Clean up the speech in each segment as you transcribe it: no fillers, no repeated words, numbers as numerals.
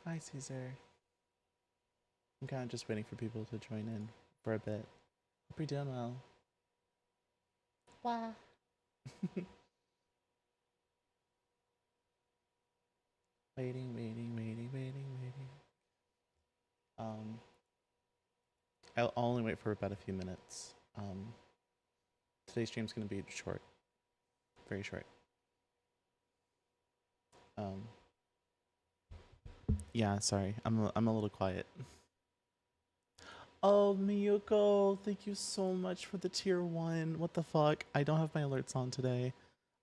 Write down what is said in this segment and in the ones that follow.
Hi, Caesar. I'm kind of just waiting for people to join in for a bit. Hope you're doing well. Wow. Waiting. Um, I'll only wait for about a few minutes. Today's stream's gonna be short, very short. Um, yeah, sorry, I'm a little quiet. Oh, Miyuko, thank you so much for the tier 1. What the fuck? I don't have my alerts on today.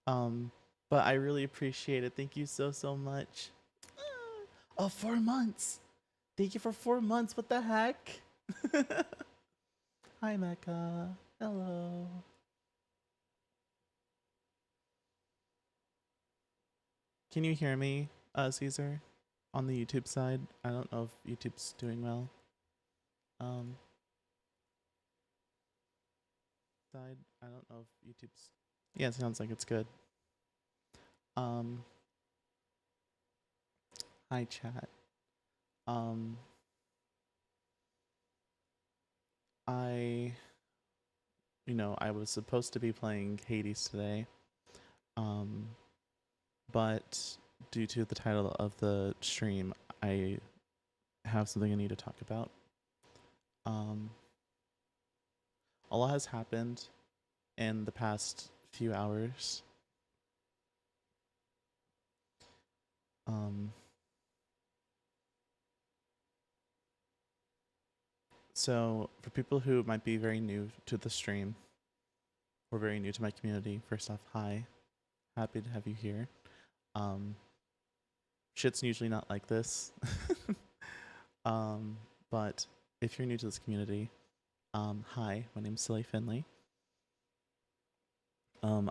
But I really appreciate it. Thank you so much. Oh, 4 months. Thank you for 4 months. What the heck? Hi, Mecca. Hello. Can you hear me, Caesar? On the YouTube side? I don't know if YouTube's doing well. Um, side. I don't know if YouTube's. Yeah, it sounds like it's good. Um, hi, chat. Um, I, I was supposed to be playing Hades today. Um, but due to the title of the stream, I have something I need to talk about. A lot has happened in the past few hours. So for people who might be very new to the stream or very new to my community, first off, hi, happy to have you here. Shit's usually not like this. But if you're new to this community, hi, my name's Soleil Fenley.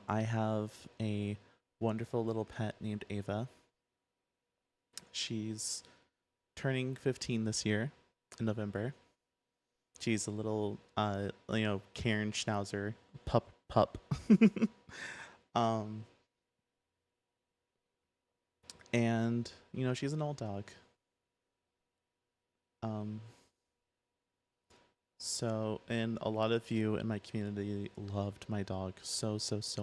I have a wonderful little pet named Ava. She's turning 15 this year in November. She's a little, Karen Schnauzer pup. um, and she's an old dog. So, and a lot of you in my community loved my dog so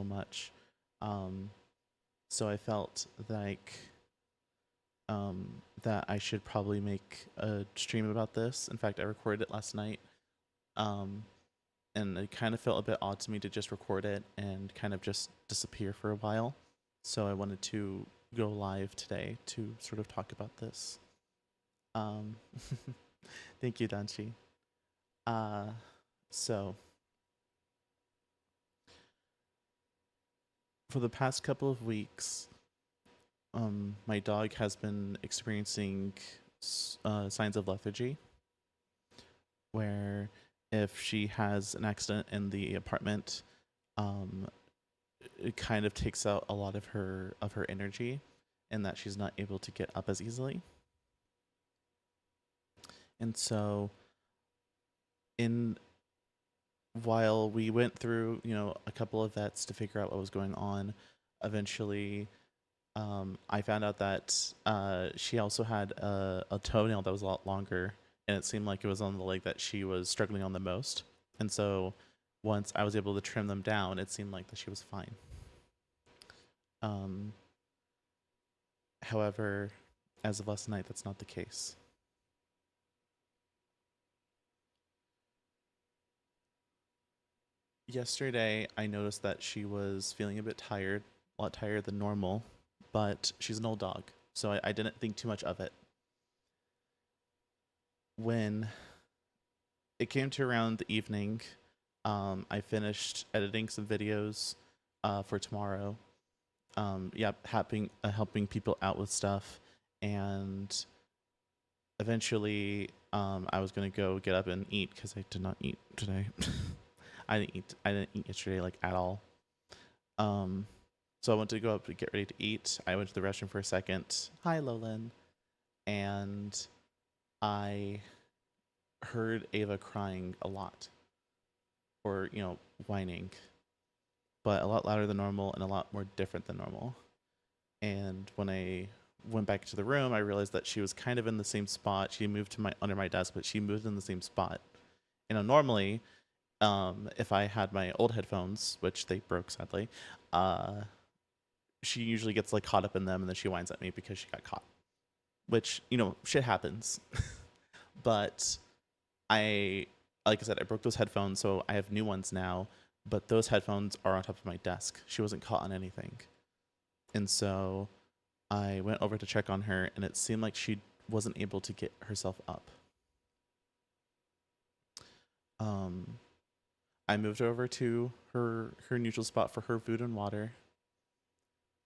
much. So I felt like that I should probably make a stream about this. In fact, I recorded it last night. And it kind of felt a bit odd to me to just record it and kind of just disappear for a while. So I wanted to go live today to sort of talk about this. Thank you, Danchi. So for the past couple of weeks, my dog has been experiencing signs of lethargy, where if she has an accident in the apartment, it kind of takes out a lot of her energy, and that she's not able to get up as easily. And so, while we went through, a couple of vets to figure out what was going on, eventually, I found out that she also had a toenail that was a lot longer, and it seemed like it was on the leg that she was struggling on the most. And so, once I was able to trim them down, it seemed like that she was fine. However, as of last night, that's not the case. Yesterday, I noticed that she was feeling a bit tired, a lot tired than normal, but she's an old dog, so I didn't think too much of it. When it came to around the evening, I finished editing some videos for tomorrow. Helping people out with stuff, and eventually, I was gonna go get up and eat because I did not eat today. I didn't eat yesterday like at all. So I went to go up to get ready to eat. I went to the restroom for a second. Hi, Lolin. And I heard Ava crying a lot, or whining, but a lot louder than normal and a lot more different than normal. And when I went back to the room, I realized that she was kind of in the same spot. She moved to my under my desk, but she moved in the same spot. Normally, if I had my old headphones, which they broke sadly, uh, she usually gets like caught up in them, and then she whines at me because she got caught. Which shit happens. But I, like I said, I broke those headphones, so I have new ones now. But those headphones are on top of my desk. She wasn't caught on anything, and so I went over to check on her, and it seemed like she wasn't able to get herself up. Um, I moved over to her neutral spot for her food and water,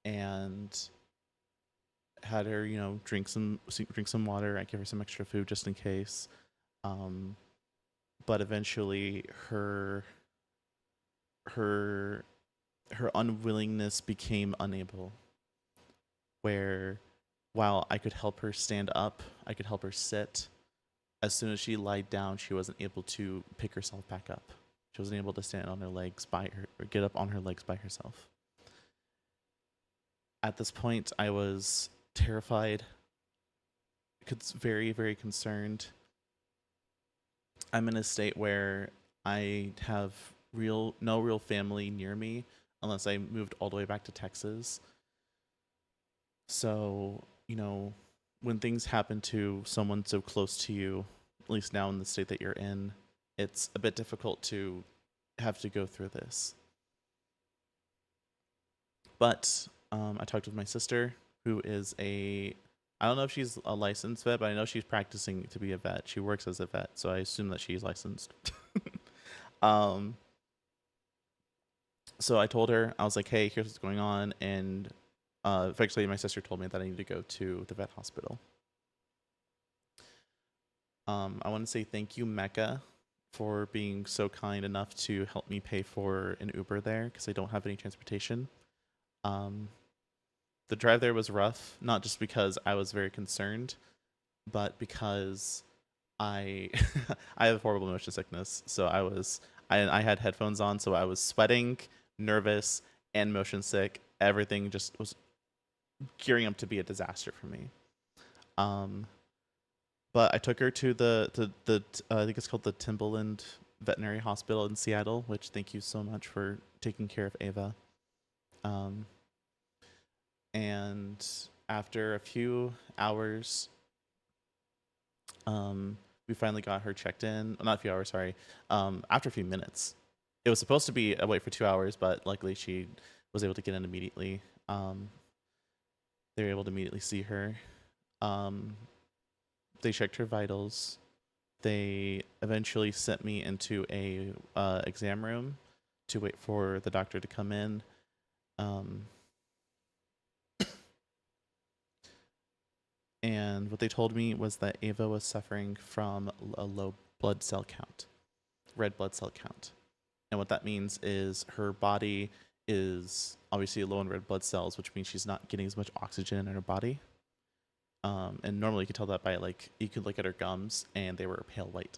and had her, drink some water. I give her some extra food just in case. Um, but eventually, her her unwillingness became unable. Where, while I could help her stand up, I could help her sit. As soon as she lied down, she wasn't able to pick herself back up. She wasn't able to stand on her legs by her or get up on her legs by herself. At this point, I was terrified, very, very concerned. I'm in a state where I have no real family near me unless I moved all the way back to Texas. So, when things happen to someone so close to you, at least now in the state that you're in, it's a bit difficult to have to go through this. But I talked with my sister, who is I don't know if she's a licensed vet, but I know she's practicing to be a vet. She works as a vet, so I assume that she's licensed. um, so I told her, I was like, hey, here's what's going on. And eventually my sister told me that I need to go to the vet hospital. I want to say thank you, Mecca, for being so kind enough to help me pay for an Uber there because I don't have any transportation. The drive there was rough, not just because I was very concerned, but because I I have horrible motion sickness. So I had headphones on, so I was sweating, nervous, and motion sick. Everything just was gearing up to be a disaster for me. But I took her to the I think it's called the Timberland Veterinary Hospital in Seattle, which thank you so much for taking care of Ava. And after a few hours, we finally got her checked in. Not a few hours, sorry. After a few minutes. It was supposed to be a wait for 2 hours, but luckily she was able to get in immediately. They were able to immediately see her. They checked her vitals. They eventually sent me into a exam room to wait for the doctor to come in. And what they told me was that Ava was suffering from a low blood cell count, red blood cell count. And what that means is her body is obviously low in red blood cells, which means she's not getting as much oxygen in her body. And normally you could tell that by you could look at her gums and they were pale white.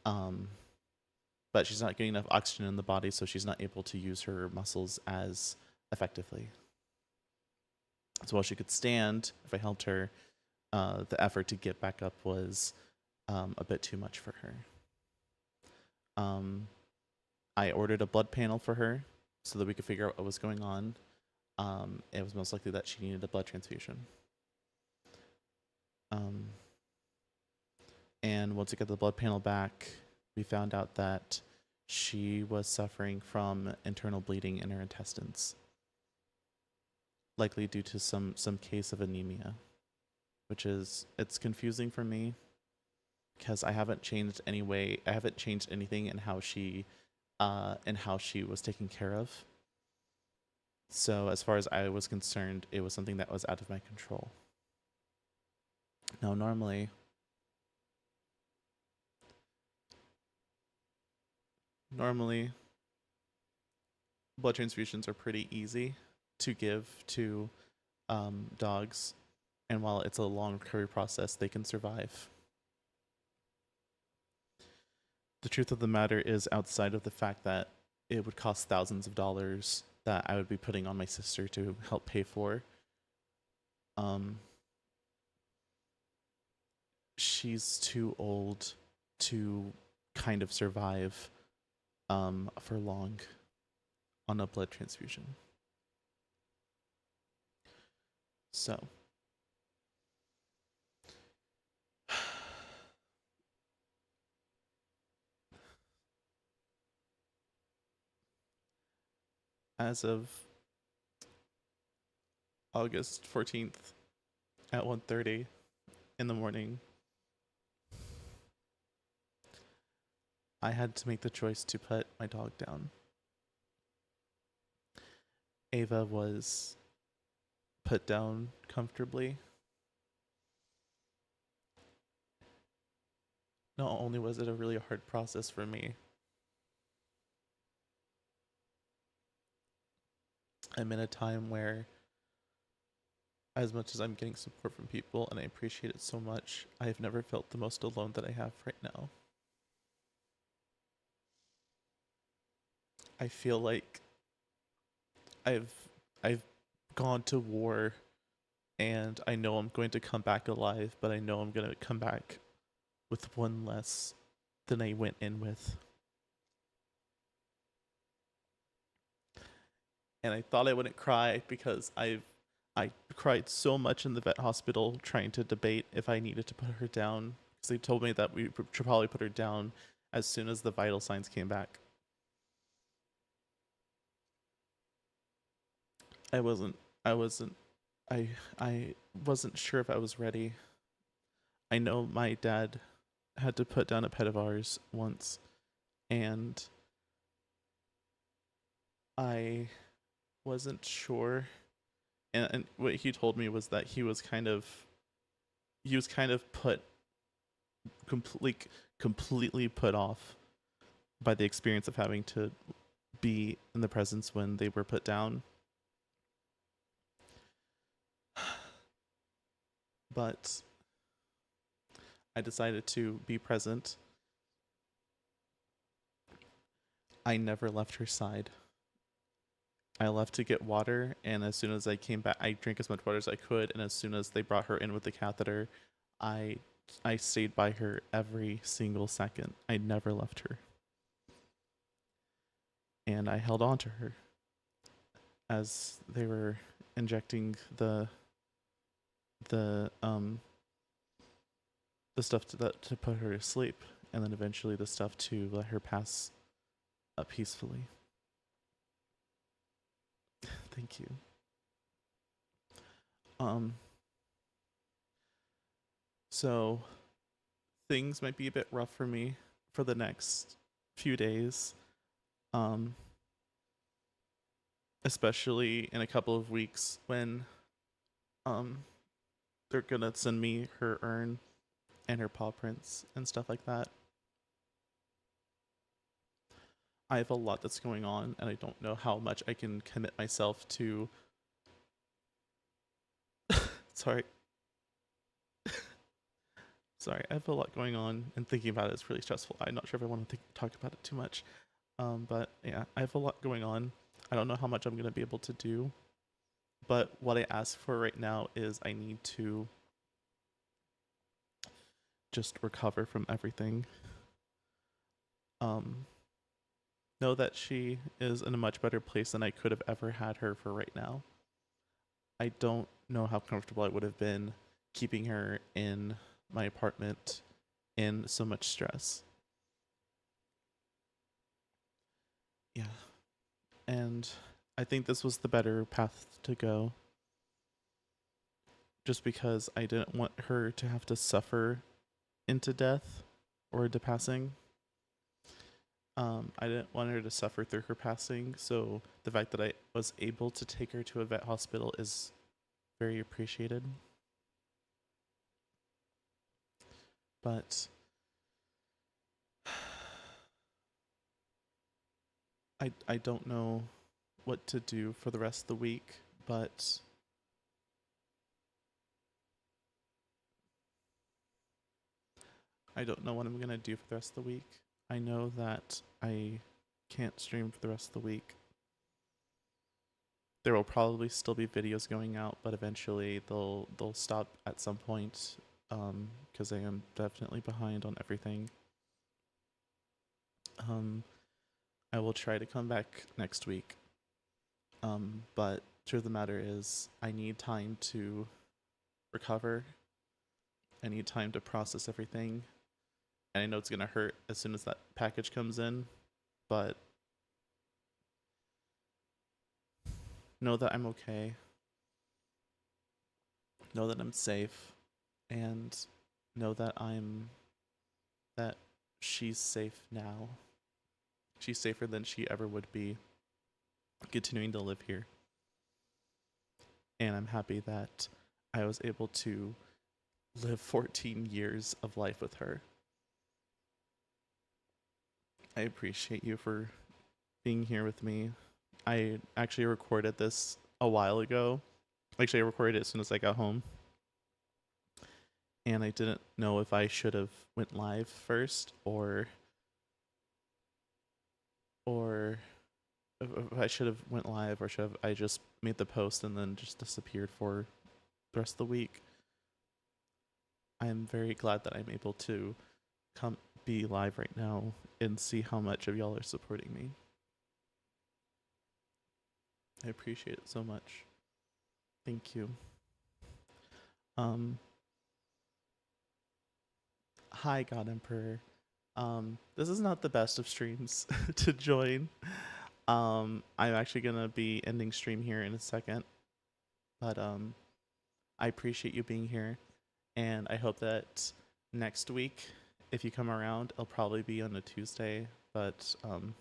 But she's not getting enough oxygen in the body, so she's not able to use her muscles as effectively. So while she could stand, if I helped her, the effort to get back up was a bit too much for her. I ordered a blood panel for her so that we could figure out what was going on. It was most likely that she needed a blood transfusion. And once we got the blood panel back, we found out that she was suffering from internal bleeding in her intestines, likely due to some case of anemia, which it's confusing for me because I haven't changed anything in how she was taken care of. So as far as I was concerned, it was something that was out of my control. Now, normally blood transfusions are pretty easy to give to dogs, and while it's a long recovery process, they can survive. The truth of the matter is, outside of the fact that it would cost thousands of dollars that I would be putting on my sister to help pay for, Um, she's too old to kind of survive for long on a blood transfusion. So, as of August 14th at 1:30 in the morning, I had to make the choice to put my dog down. Ava was put down comfortably. Not only was it a really hard process for me, I'm in a time where, as much as I'm getting support from people and I appreciate it so much, I've never felt the most alone that I have right now. I feel like I've I've gone to war and I know I'm going to come back alive, but I know I'm going to come back with one less than I went in with. And I thought I wouldn't cry because I cried so much in the vet hospital trying to debate if I needed to put her down because they told me that we should probably put her down as soon as the vital signs came back. I wasn't I wasn't I I wasn't sure if I was ready. I know my dad had to put down a pet of ours once and I wasn't sure and what he told me was that he was kind of put completely completely put off by the experience of having to be in the presence when they were put down. But I decided to be present. I never left her side. I left to get water, and as soon as I came back, I drank as much water as I could. And as soon as they brought her in with the catheter, I I stayed by her every single second. I never left her, and I held on to her as they were injecting the the stuff to put her to sleep, and then eventually the stuff to let her pass peacefully. Thank you. Um, so things might be a bit rough for me for the next few days. Um, Especially in a couple of weeks when um they're gonna send me her urn and her paw prints and stuff like that. I have a lot that's going on and I don't know how much I can commit myself to. Sorry. Sorry, I have a lot going on and thinking about it is really stressful. I'm not sure if I want to talk about it too much. But yeah, I have a lot going on. I don't know how much I'm going to be able to do. But what I ask for right now is I need to just recover from everything. Um, know that she is in a much better place than I could have ever had her for right now. I don't know how comfortable I would have been keeping her in my apartment in so much stress. Yeah. And I think this was the better path to go just because I didn't want her to have to suffer into death or into passing. I didn't want her to suffer through her passing, so the fact that I was able to take her to a vet hospital is very appreciated. But I don't know what to do for the rest of the week, but I don't know what I'm gonna do for the rest of the week. I know that I can't stream for the rest of the week. there will probably still be videos going out, but eventually they'll stop at some point, because I am definitely behind on everything. Um, I will try to come back next week. But truth of the matter is, I need time to recover. I need time to process everything. And I know it's gonna hurt as soon as that package comes in, but know that I'm okay. Know that I'm safe, and know that that she's safe now. She's safer than she ever would be continuing to live here. And I'm happy that I was able to live 14 years of life with her. I appreciate you for being here with me. I actually recorded this a while ago. Actually, I recorded it as soon as I got home. And I didn't know if I should have went live first or if I should have went live or should have I just made the post and then just disappeared for the rest of the week. I'm very glad that I'm able to come be live right now and see how much of y'all are supporting me. I appreciate it so much. Thank you. Um Hi God Emperor. This is not the best of streams to join. I'm actually gonna be ending stream here in a second. But I appreciate you being here, and I hope that next week, if you come around, it'll probably be on a Tuesday, but I'll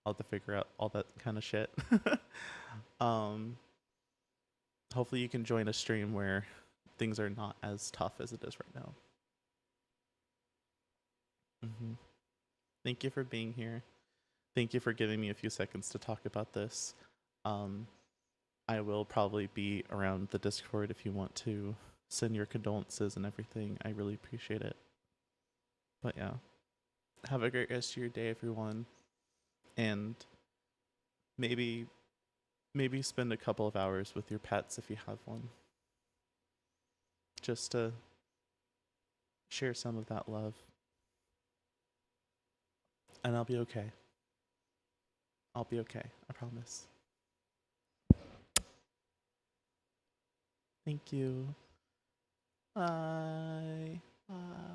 have to figure out all that kind of shit. um, Hopefully you can join a stream where things are not as tough as it is right now. Hmm. Thank you for being here. Thank you for giving me a few seconds to talk about this. Um, I will probably be around the Discord if you want to send your condolences and everything. I really appreciate it. But yeah, have a great rest of your day, everyone. And maybe spend a couple of hours with your pets if you have one. Just to share some of that love. And I'll be okay. I'll be okay. I promise. Thank you. Bye. Bye.